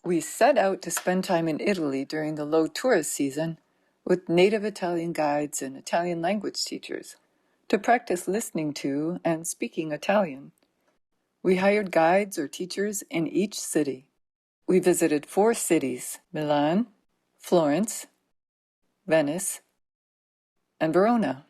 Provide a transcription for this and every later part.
We set out to spend time in Italy during the low tourist season with native Italian guides and Italian language teachers to practice listening to and speaking Italian. We hired guides or teachers in each city. We visited 4 cities: Milan, Florence, Venice, and Verona.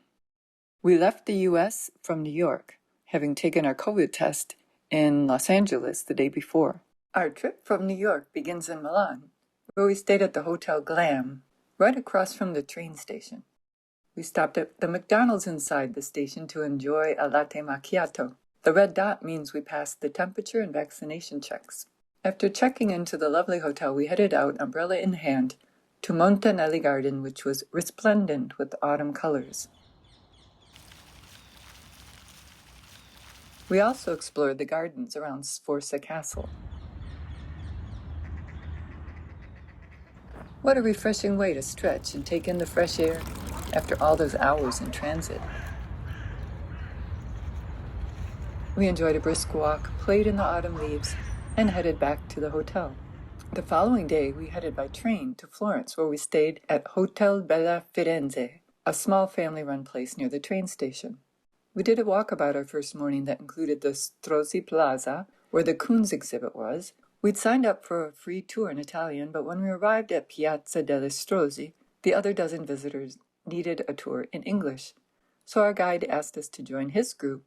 We left the U.S. from New York, having taken our COVID test in Los Angeles the day before. Our trip from New York begins in Milan, where we stayed at the Hotel Glam, right across from the train station. We stopped at the McDonald's inside the station to enjoy a latte macchiato. The red dot means we passed the temperature and vaccination checks. After checking into the lovely hotel, we headed out, umbrella in hand, to Monte Garden, which was resplendent with autumn colors. We also explored the gardens around Sforza Castle. What a refreshing way to stretch and take in the fresh air after all those hours in transit. We enjoyed a brisk walk, played in the autumn leaves, and headed back to the hotel. The following day, we headed by train to Florence, where we stayed at Hotel Bella Firenze, a small family-run place near the train station. We did a walkabout our first morning that included the Strozzi Plaza, where the Kunz exhibit was. We'd signed up for a free tour in Italian, but when we arrived at Piazza della Strozzi, the other dozen visitors needed a tour in English. So our guide asked us to join his group,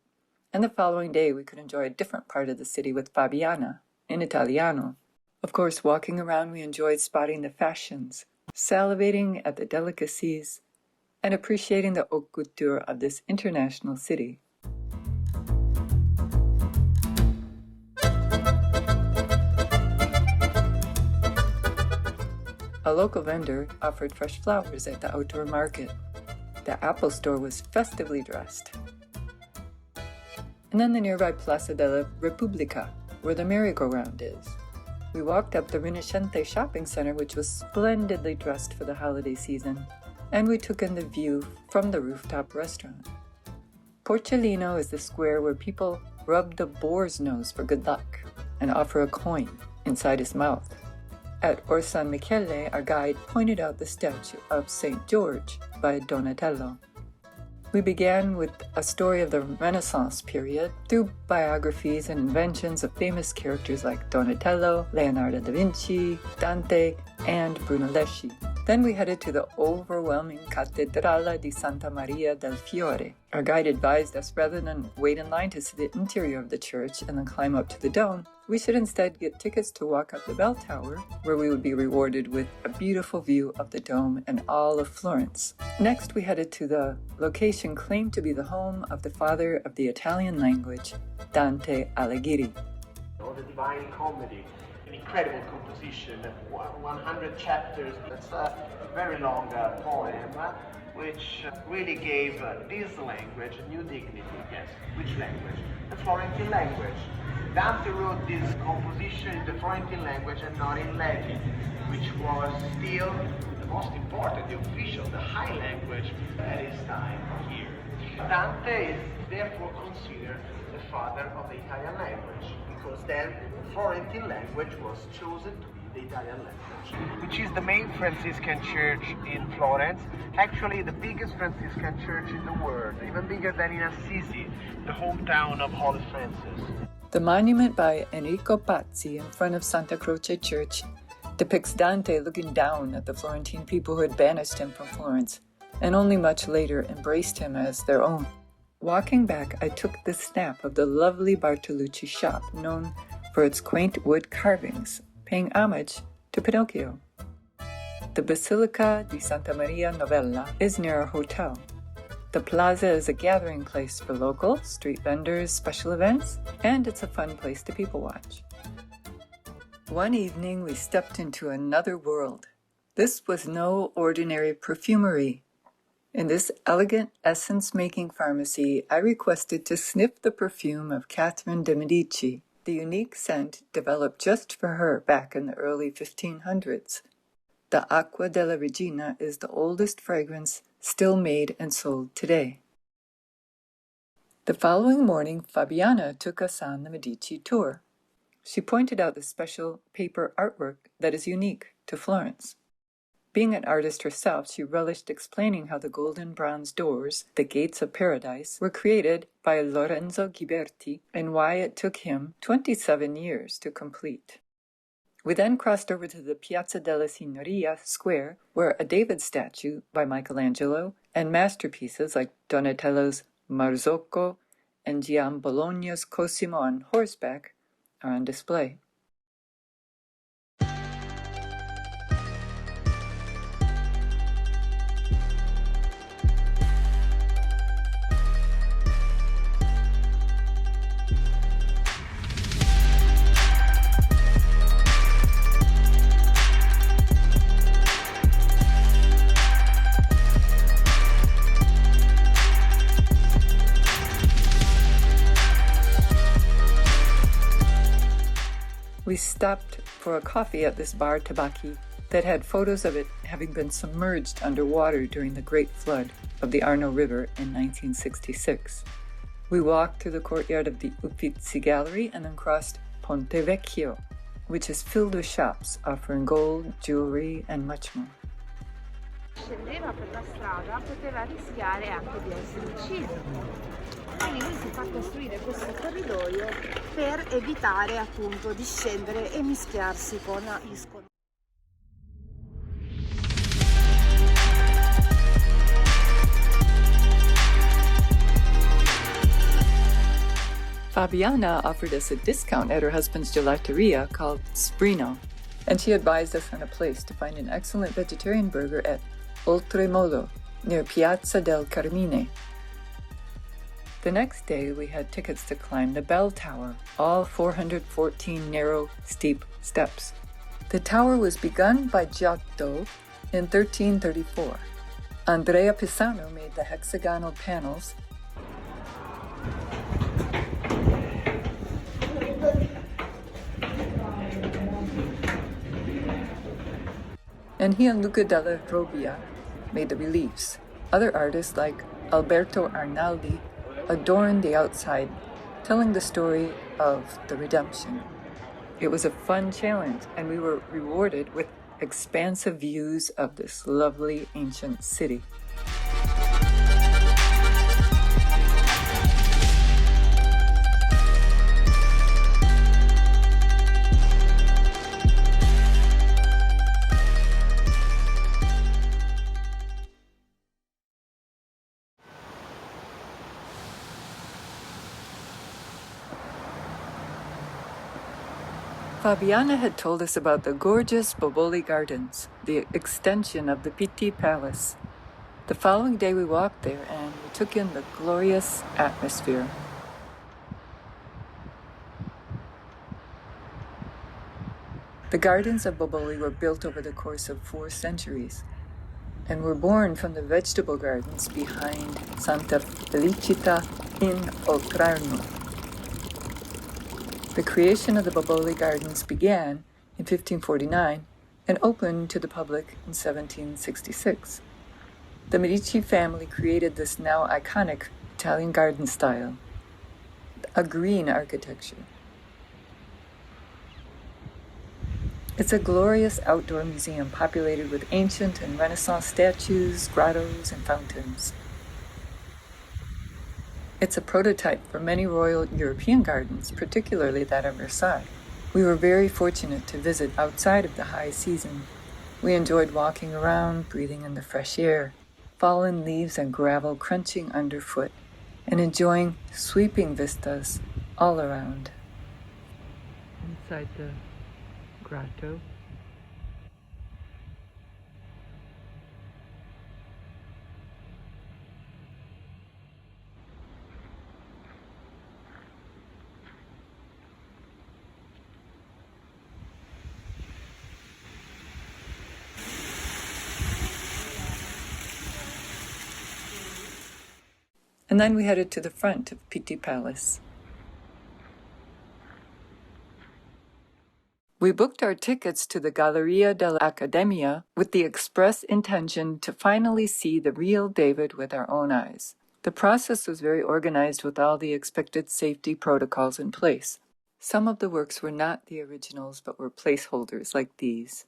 and the following day we could enjoy a different part of the city with Fabiano, in Italiano. Of course, walking around we enjoyed spotting the fashions, salivating at the delicacies, and appreciating the haute couture of this international city. A local vendor offered fresh flowers at the outdoor market. The Apple store was festively dressed. And then the nearby Plaza della Repubblica, where the merry-go-round is. We walked up the Rinascente shopping center, which was splendidly dressed for the holiday season, and we took in the view from the rooftop restaurant. Porcellino is the square where people rub the boar's nose for good luck and offer a coin inside his mouth. At Or San Michele, our guide pointed out the statue of St. George by Donatello. We began with a story of the Renaissance period through biographies and inventions of famous characters like Donatello, Leonardo da Vinci, Dante, and Brunelleschi. Then we headed to the overwhelming Cattedrale di Santa Maria del Fiore. Our guide advised us rather than wait in line to see the interior of the church and then climb up to the dome, we should instead get tickets to walk up the bell tower, where we would be rewarded with a beautiful view of the dome and all of Florence. Next, we headed to the location claimed to be the home of the father of the Italian language, Dante Alighieri. The Divine Comedy, an incredible composition, 100 chapters. It's a very long poem, which really gave this language a new dignity. Yes, which language? The Florentine language. Dante wrote this composition in the Florentine language and not in Latin, which was still the most important, the official, the high language at his time here. Dante is therefore considered the father of the Italian language, because then the Florentine language was chosen to be the Italian language, which is the main Franciscan church in Florence, actually the biggest Franciscan church in the world, even bigger than in Assisi, the hometown of Holy Francis. The monument by Enrico Pazzi in front of Santa Croce Church depicts Dante looking down at the Florentine people who had banished him from Florence, and only much later embraced him as their own. Walking back, I took the snap of the lovely Bartolucci shop, known for its quaint wood carvings, paying homage to Pinocchio. The Basilica di Santa Maria Novella is near our hotel. The plaza is a gathering place for locals, street vendors, special events, and it's a fun place to people watch. One evening, we stepped into another world. This was no ordinary perfumery. In this elegant essence-making pharmacy, I requested to sniff the perfume of Catherine de' Medici, the unique scent developed just for her back in the early 1500s. The Acqua della Regina is the oldest fragrance still made and sold today. The following morning, Fabiano took us on the Medici tour. She pointed out the special paper artwork that is unique to Florence. Being an artist herself, she relished explaining how the golden bronze doors, the gates of paradise, were created by Lorenzo Ghiberti and why it took him 27 years to complete. We then crossed over to the Piazza della Signoria square, where a David statue by Michelangelo and masterpieces like Donatello's Marzocco and Giambologna's Cosimo on horseback are on display. We stopped for a coffee at this bar tabacchi that had photos of it having been submerged underwater during the Great Flood of the Arno River in 1966. We walked through the courtyard of the Uffizi Gallery and then crossed Ponte Vecchio, which is filled with shops offering gold, jewelry, and much more. Scendeva per la strada poteva rischiare anche di essere ucciso. Quindi lui si fa costruire questo corridoio per evitare appunto di scendere e mischiarsi con gli scontri. Fabiana offered us a discount at her husband's gelateria called Sprino, and she advised us on a place to find an excellent vegetarian burger at Oltremodo, near Piazza del Carmine. The next day, we had tickets to climb the bell tower, all 414 narrow, steep steps. The tower was begun by Giotto in 1334. Andrea Pisano made the hexagonal panels, and he and Luca della Robbia made the reliefs. Other artists like Alberto Arnaldi adorned the outside, telling the story of the redemption. It was a fun challenge, and we were rewarded with expansive views of this lovely ancient city. Fabiana had told us about the gorgeous Boboli Gardens, the extension of the Pitti Palace. The following day we walked there and we took in the glorious atmosphere. The gardens of Boboli were built over the course of 4 centuries and were born from the vegetable gardens behind Santa Felicita in Oltrarno. The creation of the Boboli Gardens began in 1549 and opened to the public in 1766. The Medici family created this now iconic Italian garden style, a green architecture. It's a glorious outdoor museum populated with ancient and Renaissance statues, grottos, and fountains. It's a prototype for many royal European gardens, particularly that of Versailles. We were very fortunate to visit outside of the high season. We enjoyed walking around, breathing in the fresh air, fallen leaves and gravel crunching underfoot, and enjoying sweeping vistas all around. Inside the grotto, and then we headed to the front of Pitti Palace. We booked our tickets to the Galleria dell'Accademia with the express intention to finally see the real David with our own eyes. The process was very organized with all the expected safety protocols in place. Some of the works were not the originals but were placeholders like these.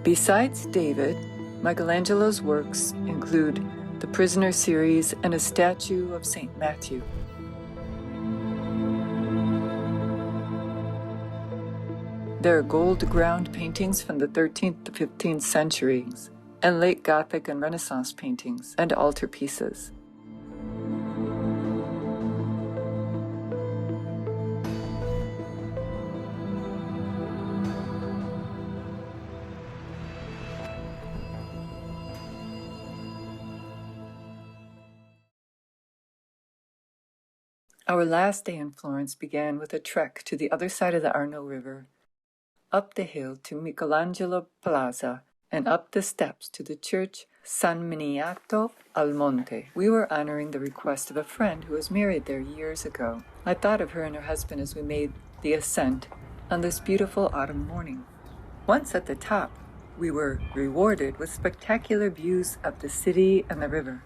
Besides David, Michelangelo's works include the Prisoner series and a statue of St. Matthew. There are gold-ground paintings from the 13th to 15th centuries, and late Gothic and Renaissance paintings and altarpieces. Our last day in Florence began with a trek to the other side of the Arno River, up the hill to Michelangelo Plaza, and up the steps to the church San Miniato al Monte. We were honoring the request of a friend who was married there years ago. I thought of her and her husband as we made the ascent on this beautiful autumn morning. Once at the top, we were rewarded with spectacular views of the city and the river.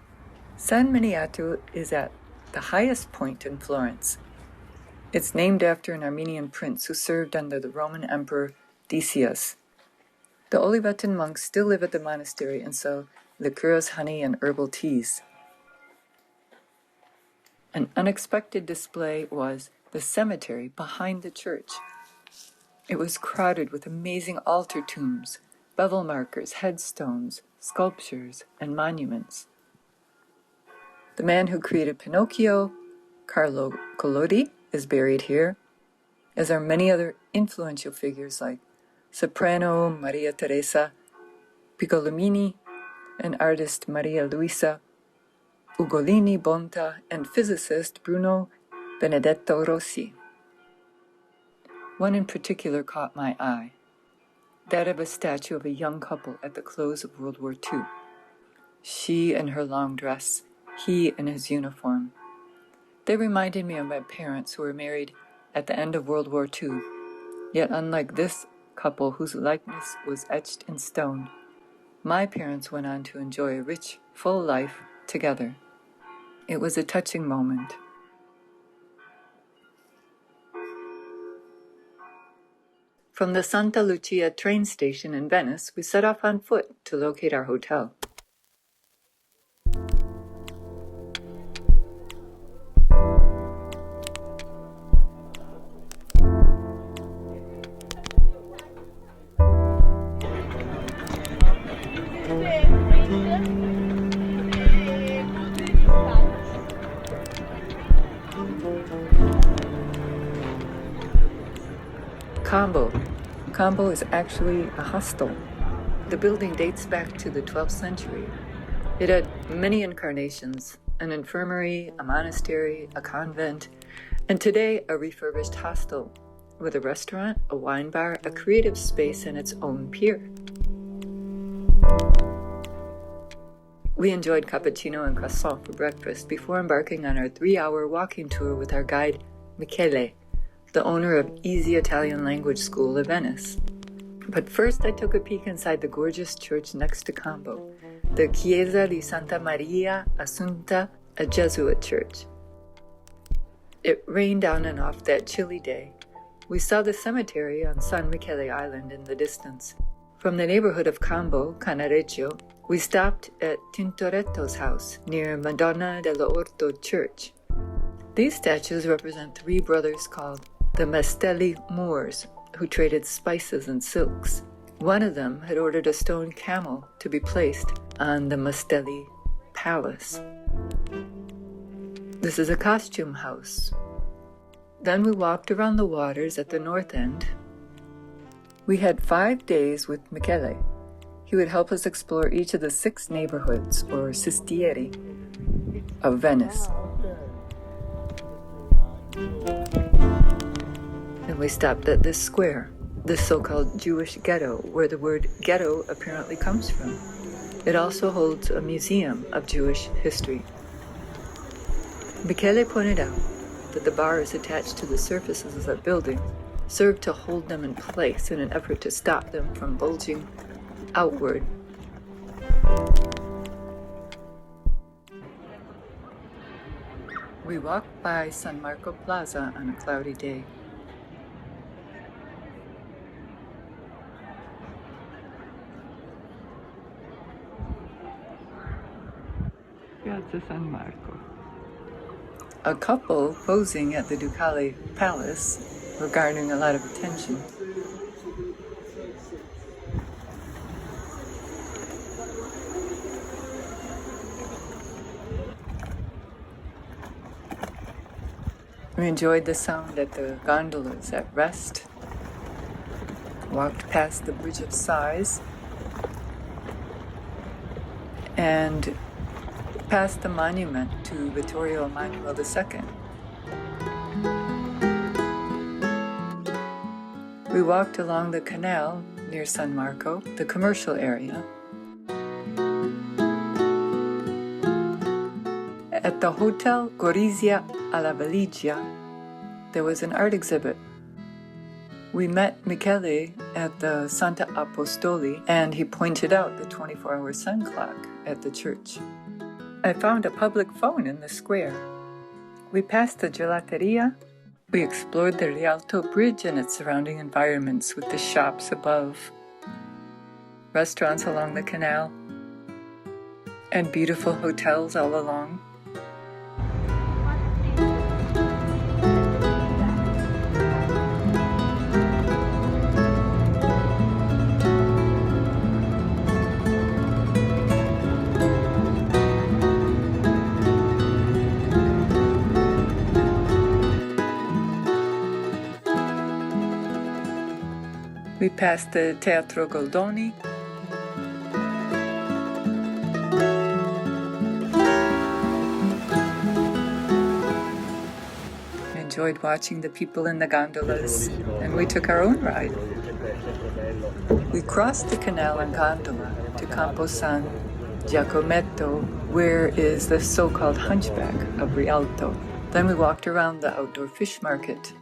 San Miniato is at the highest point in Florence. It's named after an Armenian prince who served under the Roman Emperor Decius. The Olivetan monks still live at the monastery and sell liqueurs, honey, and herbal teas. An unexpected display was the cemetery behind the church. It was crowded with amazing altar tombs, bevel markers, headstones, sculptures, and monuments. The man who created Pinocchio, Carlo Collodi, is buried here, as are many other influential figures like soprano Maria Teresa Piccolomini and artist Maria Luisa Ugolini Bonta and physicist Bruno Benedetto Rossi. One in particular caught my eye, that of a statue of a young couple at the close of World War II. She in her long dress, he in his uniform. They reminded me of my parents who were married at the end of World War II, yet unlike this couple whose likeness was etched in stone, my parents went on to enjoy a rich, full life together. It was a touching moment. From the Santa Lucia train station in Venice, we set off on foot to locate our hotel. Combo is actually a hostel. The building dates back to the 12th century. It had many incarnations, an infirmary, a monastery, a convent, and today a refurbished hostel with a restaurant, a wine bar, a creative space, and its own pier. We enjoyed cappuccino and croissant for breakfast before embarking on our 3-hour walking tour with our guide, Michele, the owner of Easy Italian Language School of Venice. But first I took a peek inside the gorgeous church next to Combo, the Chiesa di Santa Maria Assunta, a Jesuit church. It rained on and off that chilly day. We saw the cemetery on San Michele Island in the distance. From the neighborhood of Combo, Canareccio, we stopped at Tintoretto's house near Madonna dell'Orto Church. These statues represent 3 brothers called the Mastelli Moors, who traded spices and silks. One of them had ordered a stone camel to be placed on the Mastelli Palace. This is a costume house. Then we walked around the waters at the north end. We had 5 days with Michele. He would help us explore each of the 6 neighborhoods, or sestieri, of Venice. And we stopped at this square, this so-called Jewish ghetto, where the word ghetto apparently comes from. It also holds a museum of Jewish history. Michele pointed out that the bars attached to the surfaces of the building served to hold them in place in an effort to stop them from bulging outward. We walked by San Marco Plaza on a cloudy day. Piazza San Marco. A couple posing at the Ducale Palace were garnering a lot of attention. We enjoyed the sound at the gondolas at rest, walked past the Bridge of Sighs, and past the monument to Vittorio Emanuele II. We walked along the canal near San Marco, the commercial area. At the Hotel Gorizia alla Valigia, there was an art exhibit. We met Michele at the Santa Apostoli, and he pointed out the 24-hour sun clock at the church. I found a public phone in the square. We passed the gelateria. We explored the Rialto Bridge and its surrounding environments with the shops above, restaurants along the canal, and beautiful hotels all along. We passed the Teatro Goldoni, enjoyed watching the people in the gondolas, and we took our own ride. We crossed the canal on gondola to Campo San Giacometto, where is the so-called Hunchback of Rialto. Then we walked around the outdoor fish market.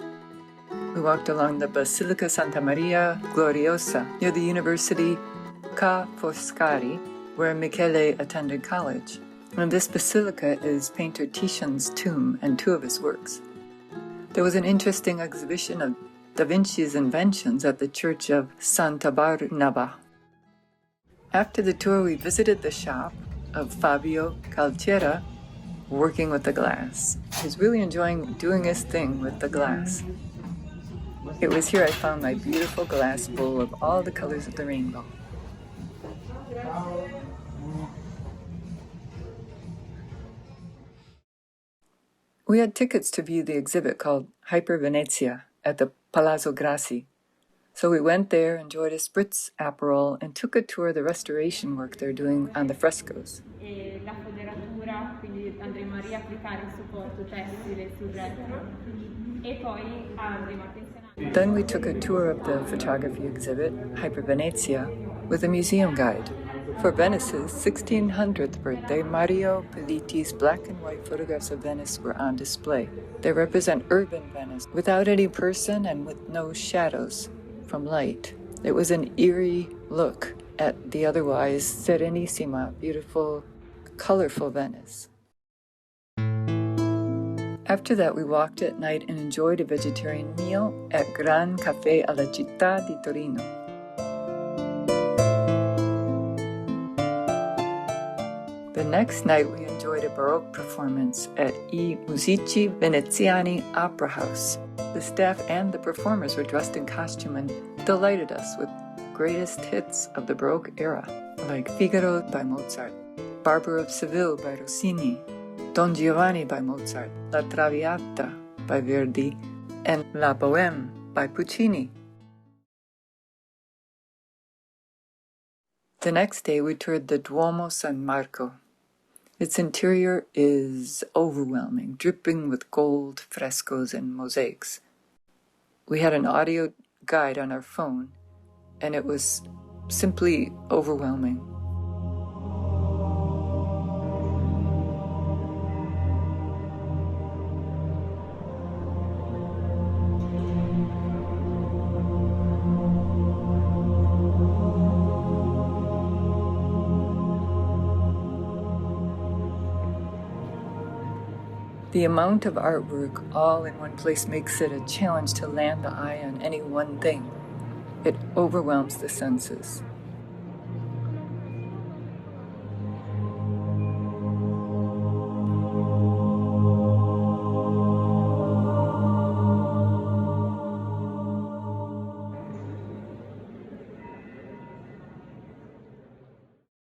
We walked along the Basilica Santa Maria Gloriosa near the University Ca' Foscari, where Michele attended college. And this basilica is painter Titian's tomb and two of his works. There was an interesting exhibition of Da Vinci's inventions at the church of Santa Barnaba. After the tour, we visited the shop of Fabio Caltiera, working with the glass. He's really enjoying doing his thing with the glass. It was here I found my beautiful glass bowl of all the colors of the rainbow. We had tickets to view the exhibit called Hyper Venezia at the Palazzo Grassi. So we went there, enjoyed a spritz Aperol, and took a tour of the restoration work they're doing on the frescoes. La foderatura, quindi andremo a riapplicare il supporto tessile sul retro e poi andremo a pensare. Then we took a tour of the photography exhibit, Hyper Venezia, with a museum guide. For Venice's 1600th birthday, Mario Pellitti's black and white photographs of Venice were on display. They represent urban Venice, without any person and with no shadows from light. It was an eerie look at the otherwise serenissima, beautiful, colorful Venice. After that, we walked at night and enjoyed a vegetarian meal at Gran Caffè alla Città di Torino. The next night, we enjoyed a Baroque performance at I Musici Veneziani Opera House. The staff and the performers were dressed in costume and delighted us with greatest hits of the Baroque era, like Figaro by Mozart, Barber of Seville by Rossini, Don Giovanni by Mozart, La Traviata by Verdi, and La Bohème by Puccini. The next day, we toured the Duomo San Marco. Its interior is overwhelming, dripping with gold, frescoes, and mosaics. We had an audio guide on our phone, and it was simply overwhelming. The amount of artwork all in one place makes it a challenge to land the eye on any one thing. It overwhelms the senses.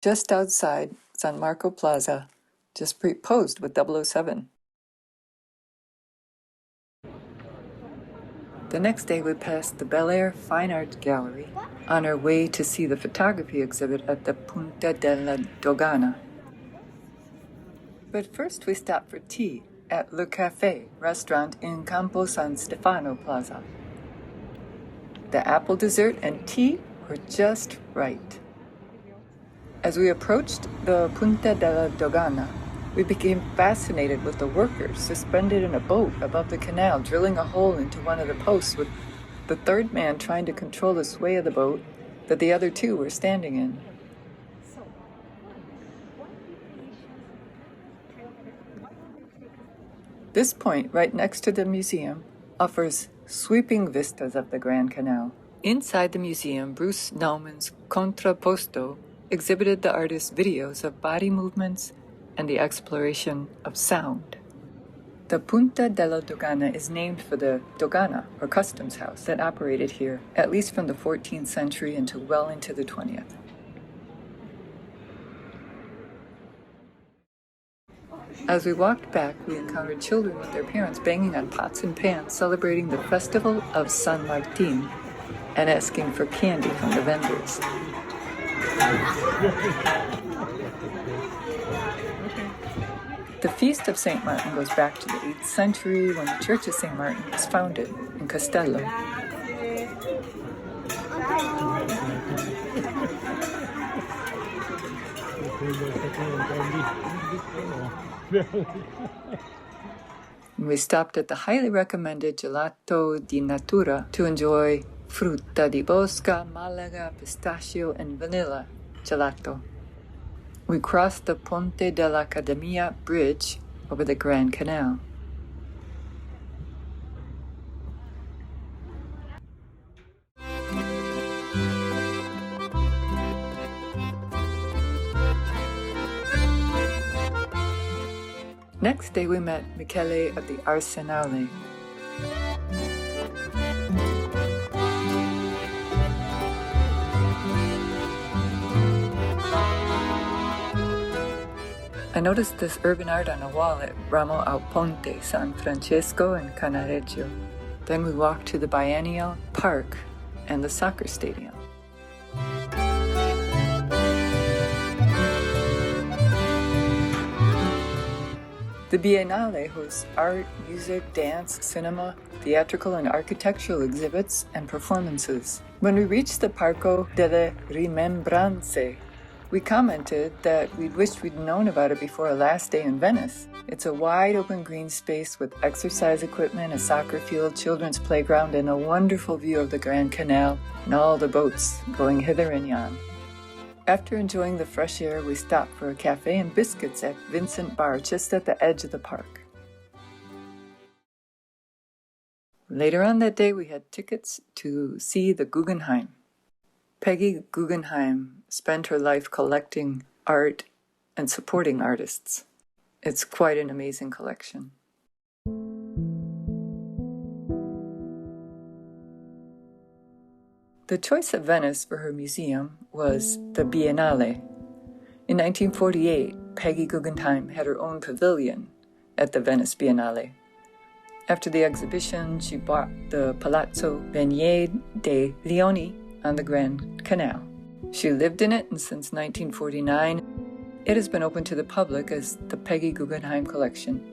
Just outside San Marco Plaza, just posed with 007. The next day we passed the Bel Air Fine Art Gallery on our way to see the photography exhibit at the Ponte della Dogana. But first we stopped for tea at Le Café restaurant in Campo San Stefano Plaza. The apple dessert and tea were just right. As we approached the Ponte della Dogana, we became fascinated with the workers suspended in a boat above the canal, drilling a hole into one of the posts, with the third man trying to control the sway of the boat that the other two were standing in. This point, right next to the museum, offers sweeping vistas of the Grand Canal. Inside the museum, Bruce Naumann's Contrapposto exhibited the artist's videos of body movements and the exploration of sound. The Punta della Dogana is named for the Dogana, or customs house, that operated here, at least from the 14th century until well into the 20th. As we walked back, we encountered children with their parents banging on pots and pans, celebrating the festival of San Martin and asking for candy from the vendors. The Feast of St. Martin goes back to the 8th century when the Church of St. Martin was founded in Castello. We stopped at the highly recommended Gelato di Natura to enjoy frutta di bosca, malaga, pistachio, and vanilla gelato. We crossed the Ponte dell'Accademia bridge over the Grand Canal. Next day we met Michele of the Arsenale. I noticed this urban art on a wall at Ramo al Ponte, San Francesco, and Canareggio. Then we walked to the Biennial Park and the soccer stadium. The Biennale hosts art, music, dance, cinema, theatrical and architectural exhibits, and performances. When we reached the Parco delle Rimembranze, we commented that we'd wished we'd known about it before our last day in Venice. It's a wide open green space with exercise equipment, a soccer field, children's playground, and a wonderful view of the Grand Canal and all the boats going hither and yon. After enjoying the fresh air, we stopped for a cafe and biscuits at Vincent Bar, just at the edge of the park. Later on that day, we had tickets to see the Guggenheim. Peggy Guggenheim spent her life collecting art and supporting artists. It's quite an amazing collection. The choice of Venice for her museum was the Biennale. In 1948, Peggy Guggenheim had her own pavilion at the Venice Biennale. After the exhibition, she bought the Palazzo Venier dei Leoni on the Grand Canal. She lived in it, and since 1949, it has been open to the public as the Peggy Guggenheim Collection.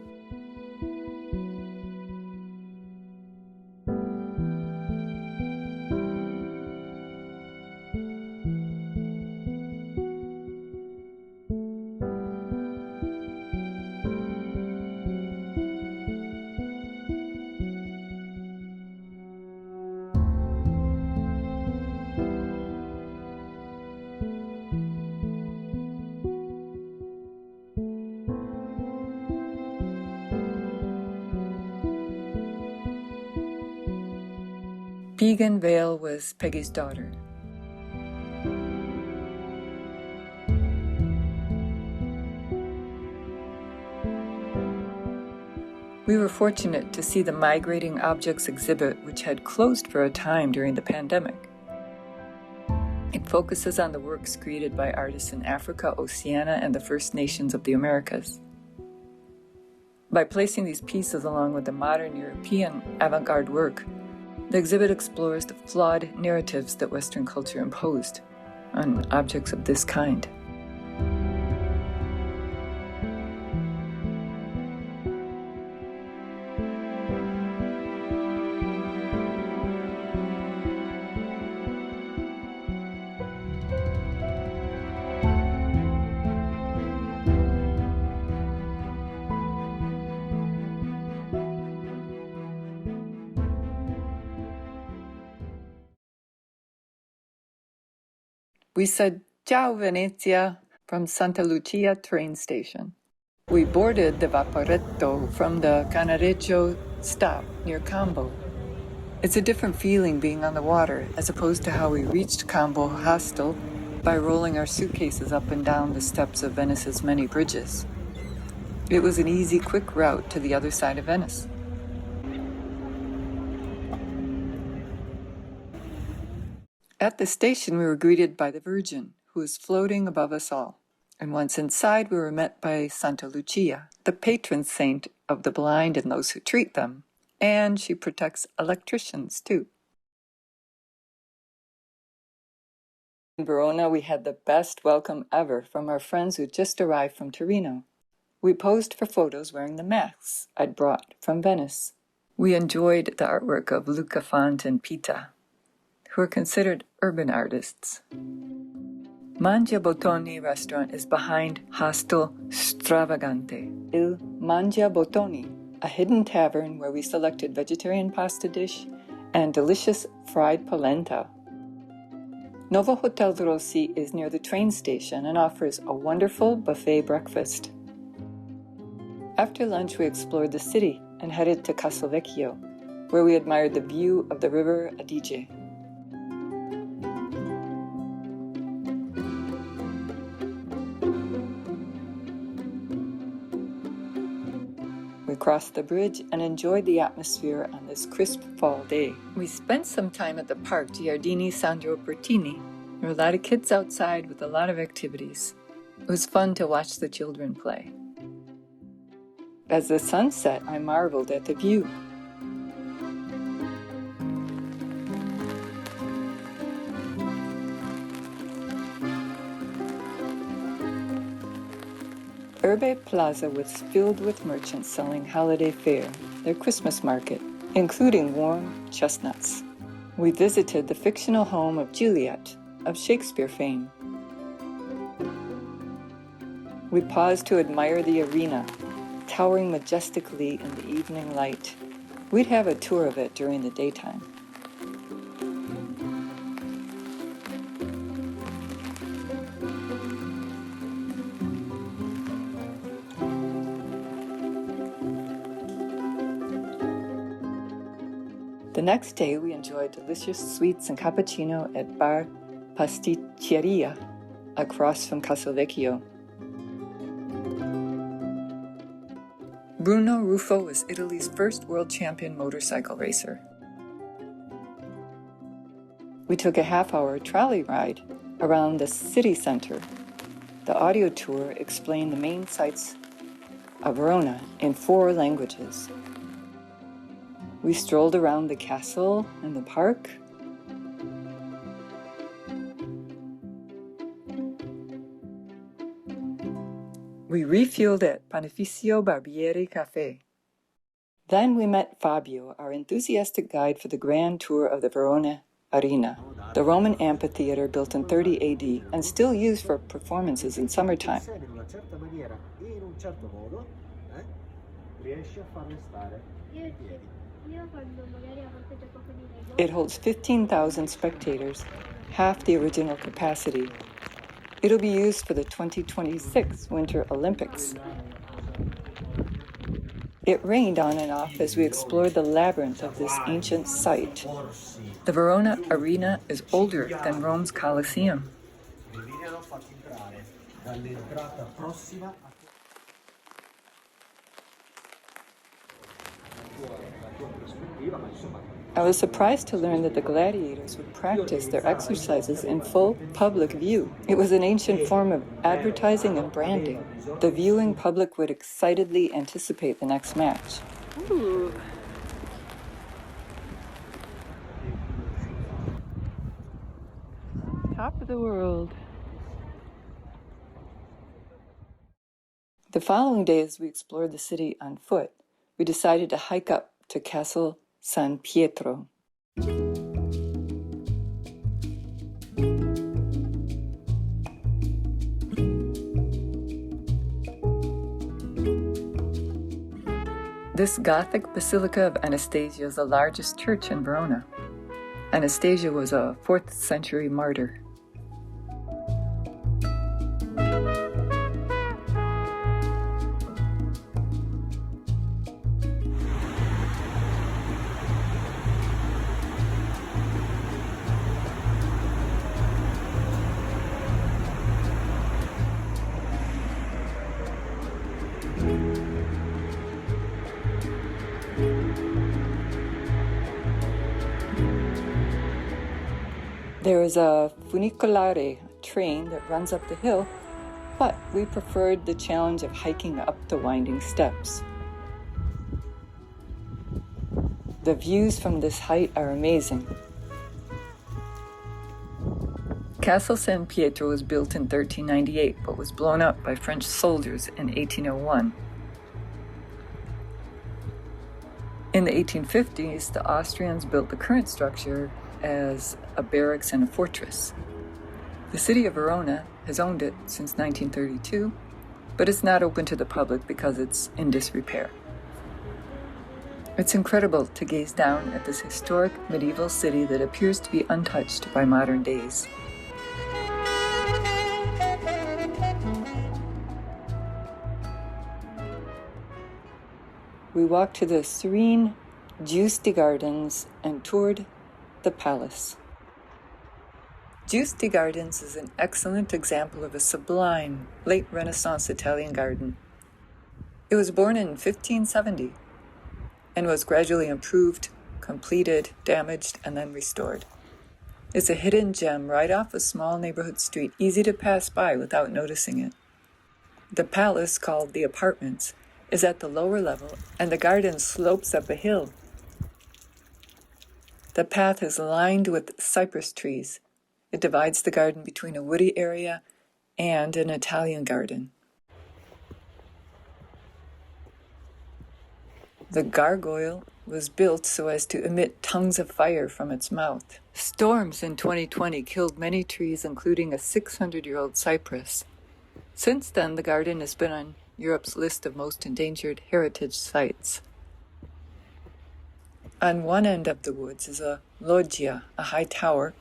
Pegan Vale was Peggy's daughter. We were fortunate to see the Migrating Objects exhibit, which had closed for a time during the pandemic. It focuses on the works created by artists in Africa, Oceania, and the First Nations of the Americas. By placing these pieces along with the modern European avant-garde work, the exhibit explores the flawed narratives that Western culture imposed on objects of this kind. We said, "Ciao Venezia," from Santa Lucia train station. We boarded the Vaporetto from the Canareggio stop near Cambo. It's a different feeling being on the water as opposed to how we reached Cambo Hostel by rolling our suitcases up and down the steps of Venice's many bridges. It was an easy, quick route to the other side of Venice. At the station, we were greeted by the Virgin, who was floating above us all. And once inside, we were met by Santa Lucia, the patron saint of the blind and those who treat them. And she protects electricians, too. In Verona, we had the best welcome ever from our friends who just arrived from Torino. We posed for photos wearing the masks I'd brought from Venice. We enjoyed the artwork of Luca Font and Pita, who are considered urban artists. Mangia Bottoni restaurant is behind Hostel Stravagante. Il Mangia Bottoni, a hidden tavern where we selected vegetarian pasta dish and delicious fried polenta. Novo Hotel Rossi is near the train station and offers a wonderful buffet breakfast. After lunch, we explored the city and headed to Vecchio, where we admired the view of the river Adige. We crossed the bridge and enjoyed the atmosphere on this crisp fall day. We spent some time at the park Giardini Sandro Pertini. There were a lot of kids outside with a lot of activities. It was fun to watch the children play. As the sun set, I marveled at the view. Urbe Plaza was filled with merchants selling holiday fare, their Christmas market, including warm chestnuts. We visited the fictional home of Juliet, of Shakespeare fame. We paused to admire the arena, towering majestically in the evening light. We'd have a tour of it during the daytime. The next day, we enjoyed delicious sweets and cappuccino at Bar Pasticceria, across from Vecchio. Bruno Ruffo was Italy's first world champion motorcycle racer. We took a half-hour trolley ride around the city center. The audio tour explained the main sites of Verona in 4 languages. We strolled around the castle and the park. We refueled at Panificio Barbieri Cafe. Then we met Fabio, our enthusiastic guide for the grand tour of the Verona Arena, the Roman amphitheater built in 30 AD and still used for performances in summertime. It holds 15,000 spectators, half the original capacity. It'll be used for the 2026 Winter Olympics. It rained on and off as we explored the labyrinth of this ancient site. The Verona Arena is older than Rome's Colosseum. I was surprised to learn that the gladiators would practice their exercises in full public view. It was an ancient form of advertising and branding. The viewing public would excitedly anticipate the next match. Ooh. Top of the world. The following day, as we explored the city on foot, we decided to hike up to Castle San Pietro. This Gothic Basilica of Anastasia is the largest church in Verona. Anastasia was a 4th century martyr. There is a funicolare train that runs up the hill, but we preferred the challenge of hiking up the winding steps. The views from this height are amazing. Castle San Pietro was built in 1398, but was blown up by French soldiers in 1801. In the 1850s, the Austrians built the current structure as a barracks and a fortress. The city of Verona has owned it since 1932, but it's not open to the public because it's in disrepair. It's incredible to gaze down at this historic medieval city that appears to be untouched by modern days. We walked to the serene Giusti Gardens and toured the palace. Giusti Gardens is an excellent example of a sublime late Renaissance Italian garden. It was born in 1570 and was gradually improved, completed, damaged, and then restored. It's a hidden gem right off a small neighborhood street, easy to pass by without noticing it. The palace, called the Apartments, is at the lower level, and the garden slopes up a hill. The path is lined with cypress trees. It divides the garden between a woody area and an Italian garden. The gargoyle was built so as to emit tongues of fire from its mouth. Storms in 2020 killed many trees, including a 600-year-old cypress. Since then, the garden has been on Europe's list of most endangered heritage sites. On one end of the woods is a loggia, a high tower,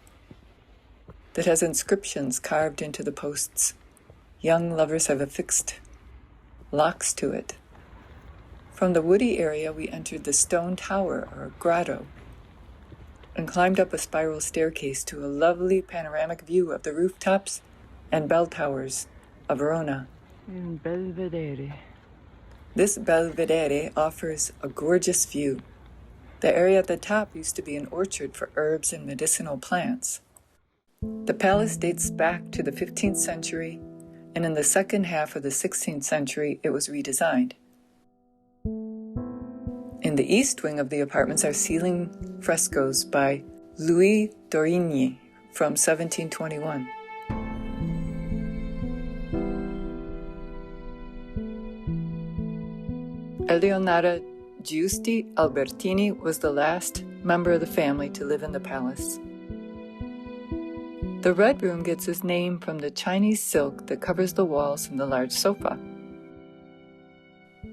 that has inscriptions carved into the posts. Young lovers have affixed locks to it. From the woody area, we entered the stone tower, or grotto, and climbed up a spiral staircase to a lovely panoramic view of the rooftops and bell towers of Verona. Belvedere. This Belvedere offers a gorgeous view. The area at the top used to be an orchard for herbs and medicinal plants. The palace dates back to the 15th century, and in the second half of the 16th century, it was redesigned. In the east wing of the apartments are ceiling frescoes by Louis d'Origny from 1721. Eleonora Giusti Albertini was the last member of the family to live in the palace. The Red Room gets its name from the Chinese silk that covers the walls and the large sofa.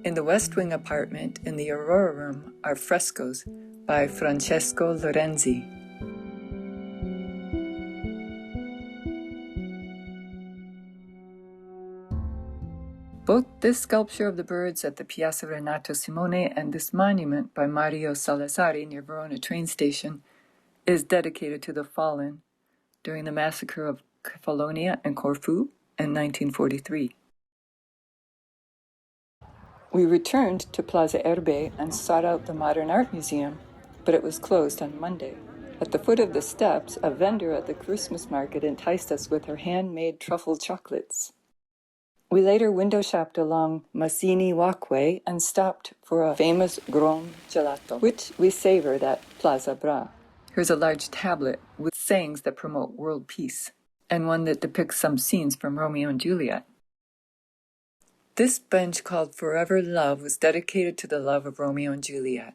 In the West Wing apartment, in the Aurora Room, are frescoes by Francesco Lorenzi. Both this sculpture of the birds at the Piazza Renato Simone and this monument by Mario Salazari near Verona train station is dedicated to the fallen during the massacre of Kefalonia and Corfu in 1943. We returned to Plaza Erbe and sought out the Modern Art Museum, but it was closed on Monday. At the foot of the steps, a vendor at the Christmas market enticed us with her handmade truffle chocolates. We later window shopped along Mazzini Walkway and stopped for a famous Grand Gelato, which we savored at Plaza Bra. Here's a large tablet with sayings that promote world peace, and one that depicts some scenes from Romeo and Juliet. This bench called Forever Love was dedicated to the love of Romeo and Juliet.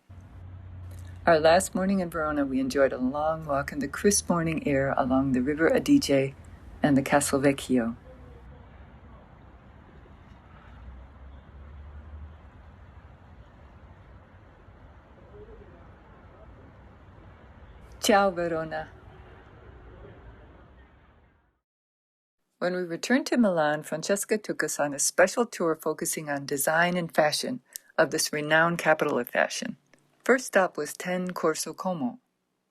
Our last morning in Verona, we enjoyed a long walk in the crisp morning air along the River Adige and the Castle Vecchio. Ciao, Verona. When we returned to Milan, Francesca took us on a special tour focusing on design and fashion of this renowned capital of fashion. First stop was 10 Corso Como,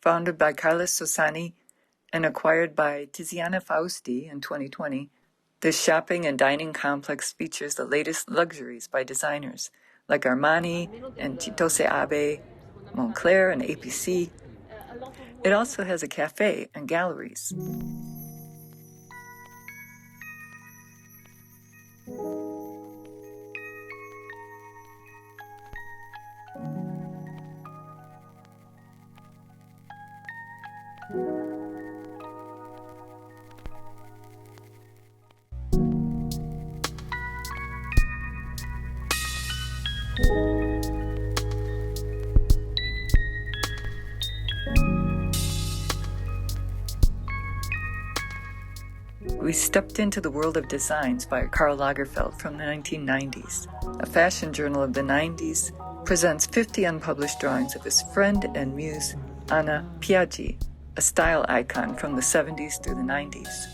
founded by Carlos Sossani and acquired by Tiziana Fausti in 2020. This shopping and dining complex features the latest luxuries by designers like Armani and Chitose Abe, Moncler and APC. It also has a cafe and galleries. We stepped into the world of designs by Karl Lagerfeld from the 1990s. A fashion journal of the 90s presents 50 unpublished drawings of his friend and muse, Anna Piaggi, a style icon from the 70s through the 90s.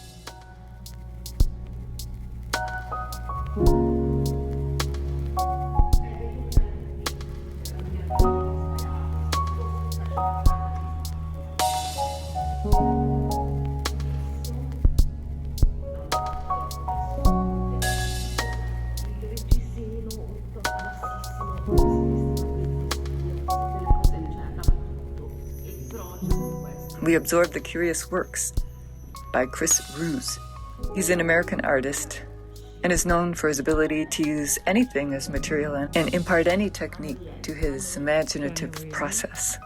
We absorbed the curious works by Chris Ruse. He's an American artist and is known for his ability to use anything as material and impart any technique to his imaginative process.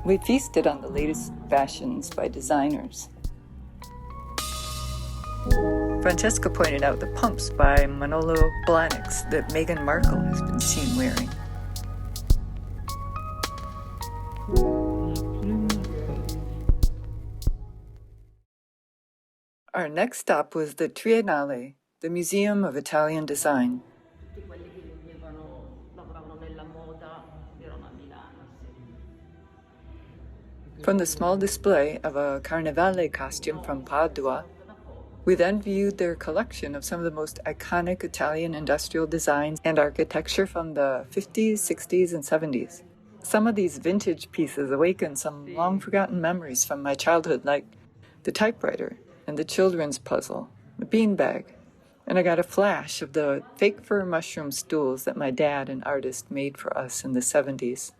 We feasted on the latest fashions by designers. Francesca pointed out the pumps by Manolo Blahniks that Meghan Markle has been seen wearing. Our next stop was the Triennale, the Museum of Italian Design. From the small display of a Carnevale costume from Padua, we then viewed their collection of some of the most iconic Italian industrial designs and architecture from the 50s, 60s, and 70s. Some of these vintage pieces awakened some long-forgotten memories from my childhood, like the typewriter and the children's puzzle, the beanbag, and I got a flash of the fake fur mushroom stools that my dad, an artist, made for us in the 70s.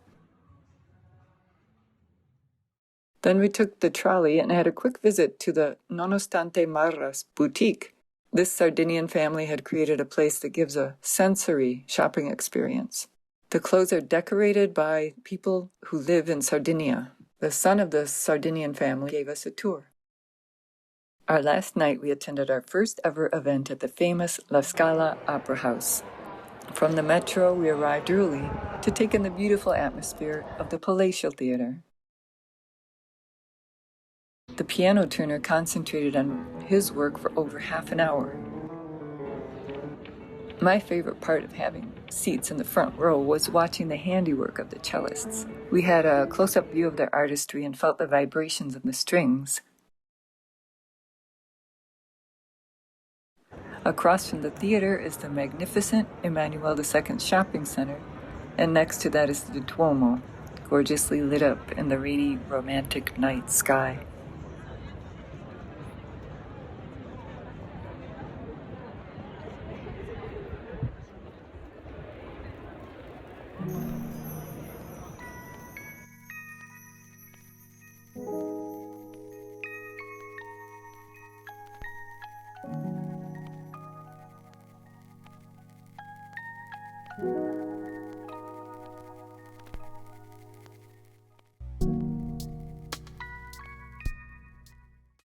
Then we took the trolley and had a quick visit to the Nonostante Marras boutique. This Sardinian family had created a place that gives a sensory shopping experience. The clothes are decorated by people who live in Sardinia. The son of the Sardinian family gave us a tour. Our last night, we attended our first ever event at the famous La Scala Opera House. From the metro, we arrived early to take in the beautiful atmosphere of the Palatial Theater. The piano tuner concentrated on his work for over half an hour. My favorite part of having seats in the front row was watching the handiwork of the cellists. We had a close-up view of their artistry and felt the vibrations of the strings. Across from the theater is the magnificent Emanuele II shopping center, and next to that is the Duomo, gorgeously lit up in the rainy, romantic night sky.